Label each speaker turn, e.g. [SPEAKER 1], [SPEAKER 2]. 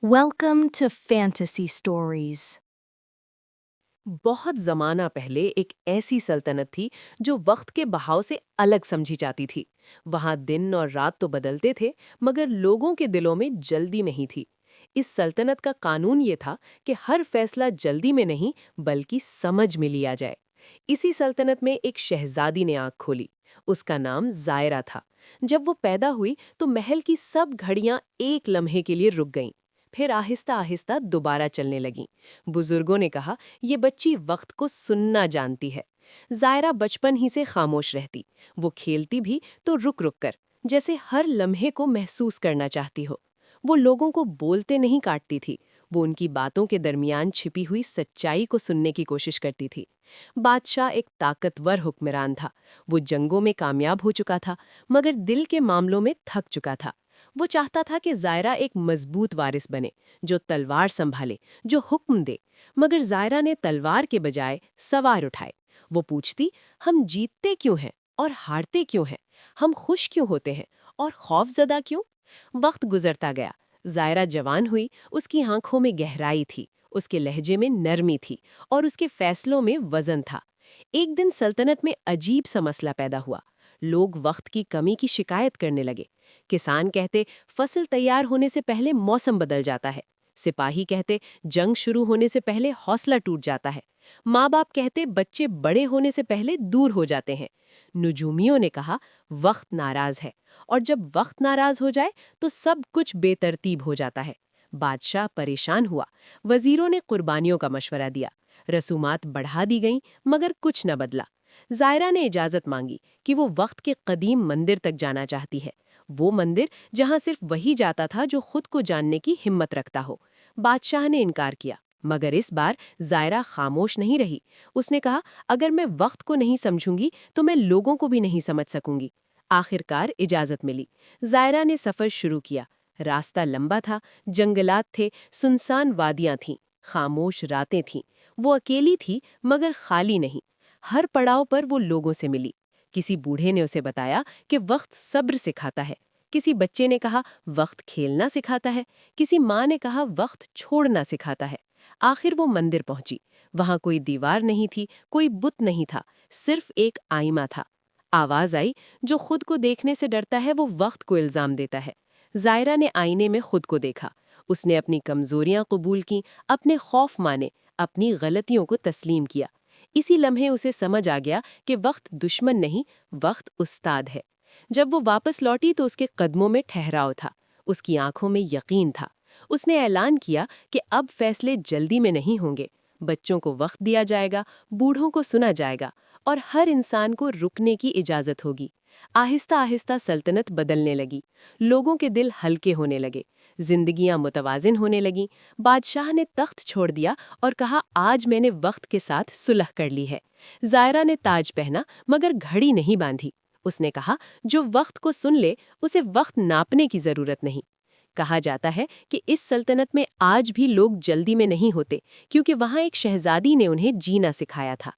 [SPEAKER 1] Welcome to Fantasy Stories.
[SPEAKER 2] بہت زمانہ پہلے ایک ایسی سلطنت تھی جو وقت کے بہاؤ سے الگ سمجھی جاتی تھی۔ وہاں دن اور رات تو بدلتے تھے مگر لوگوں کے دلوں میں جلدی نہیں تھی۔ اس سلطنت کا قانون یہ تھا کہ ہر فیصلہ جلدی میں نہیں بلکہ سمجھ میں لیا جائے۔ اسی سلطنت میں ایک شہزادی نے آنکھ کھولی۔ اس کا نام زائرہ تھا۔ جب وہ پیدا ہوئی تو محل کی سب گھڑیاں ایک لمحے کے لیے رک گئیں، پھر آہستہ آہستہ دوبارہ چلنے لگیں۔ بزرگوں نے کہا یہ بچی وقت کو سننا جانتی ہے۔ زائرہ بچپن ہی سے خاموش رہتی، وہ کھیلتی بھی تو رک رک کر، جیسے ہر لمحے کو محسوس کرنا چاہتی ہو۔ وہ لوگوں کو بولتے نہیں کاٹتی تھی، وہ ان کی باتوں کے درمیان چھپی ہوئی سچائی کو سننے کی کوشش کرتی تھی۔ بادشاہ ایک طاقتور حکمران تھا، وہ جنگوں میں کامیاب ہو چکا تھا مگر دل کے معاملوں میں تھک چکا تھا۔ وہ چاہتا تھا کہ زائرہ ایک مضبوط وارث بنے، جو تلوار سنبھالے، جو حکم دے، مگر زائرہ نے تلوار کے بجائے سوار اٹھائے۔ وہ پوچھتی، ہم جیتتے کیوں ہیں اور ہارتے کیوں ہیں؟ ہم خوش کیوں ہوتے ہیں اور خوف زدہ کیوں؟ وقت گزرتا گیا، زائرہ جوان ہوئی، اس کی آنکھوں میں گہرائی تھی، اس کے لہجے میں نرمی تھی اور اس کے فیصلوں میں وزن تھا۔ ایک دن سلطنت میں عجیب سا مسئلہ پیدا ہوا۔ لوگ وقت کی کمی کی شکایت کرنے لگے۔ کسان کہتے فصل تیار ہونے سے پہلے موسم بدل جاتا ہے، سپاہی کہتے جنگ شروع ہونے سے پہلے حوصلہ ٹوٹ جاتا ہے، ماں باپ کہتے بچے بڑے ہونے سے پہلے دور ہو جاتے ہیں۔ نجومیوں نے کہا وقت ناراض ہے، اور جب وقت ناراض ہو جائے تو سب کچھ بے ترتیب ہو جاتا ہے۔ بادشاہ پریشان ہوا، وزیروں نے قربانیوں کا مشورہ دیا، رسومات بڑھا دی گئیں مگر کچھ نہ بدلا۔ زائرہ نے اجازت مانگی کہ وہ وقت کے قدیم مندر تک جانا چاہتی ہے، وہ مندر جہاں صرف وہی جاتا تھا جو خود کو جاننے کی ہمت رکھتا ہو۔ بادشاہ نے انکار کیا مگر اس بار زائرہ خاموش نہیں رہی۔ اس نے کہا اگر میں وقت کو نہیں سمجھوں گی تو میں لوگوں کو بھی نہیں سمجھ سکوں گی۔ آخرکار اجازت ملی، زائرہ نے سفر شروع کیا۔ راستہ لمبا تھا، جنگلات تھے، سنسان وادیاں تھیں، خاموش راتیں تھیں۔ وہ اکیلی تھی مگر خالی نہیں۔ ہر پڑاؤ پر وہ لوگوں سے ملی۔ کسی بوڑھے نے اسے بتایا کہ وقت صبر سکھاتا ہے، کسی بچے نے کہا وقت کھیلنا سکھاتا ہے، کسی ماں نے کہا وقت چھوڑنا سکھاتا ہے۔ آخر وہ مندر پہنچی، وہاں کوئی دیوار نہیں تھی، کوئی بت نہیں تھا، صرف ایک آئینہ تھا۔ آواز آئی جو خود کو دیکھنے سے ڈرتا ہے وہ وقت کو الزام دیتا ہے۔ زائرہ نے آئینے میں خود کو دیکھا، اس نے اپنی کمزوریاں قبول کیں، اپنے خوف مانے، اپنی غلطیوں کو تسلیم کیا۔ اسی لمحے اسے سمجھ آ گیا کہ وقت دشمن نہیں، وقت استاد ہے۔ جب وہ واپس لوٹی تو اس کے قدموں میں ٹھہراؤ تھا، اس کی آنکھوں میں یقین تھا۔ اس نے اعلان کیا کہ اب فیصلے جلدی میں نہیں ہوں گے، بچوں کو وقت دیا جائے گا، بوڑھوں کو سنا جائے گا، اور ہر انسان کو رکنے کی اجازت ہوگی۔ آہستہ آہستہ سلطنت بدلنے لگی، لوگوں کے دل ہلکے ہونے لگے، زندگیاں متوازن ہونے لگیں۔ بادشاہ نے تخت چھوڑ دیا اور کہا آج میں نے وقت کے ساتھ صلح کر لی ہے۔ زائرہ نے تاج پہنا مگر گھڑی نہیں باندھی۔ اس نے کہا جو وقت کو سن لے اسے وقت ناپنے کی ضرورت نہیں۔ کہا جاتا ہے کہ اس سلطنت میں آج بھی لوگ جلدی میں نہیں ہوتے، کیونکہ وہاں ایک شہزادی نے انہیں جینا سکھایا تھا۔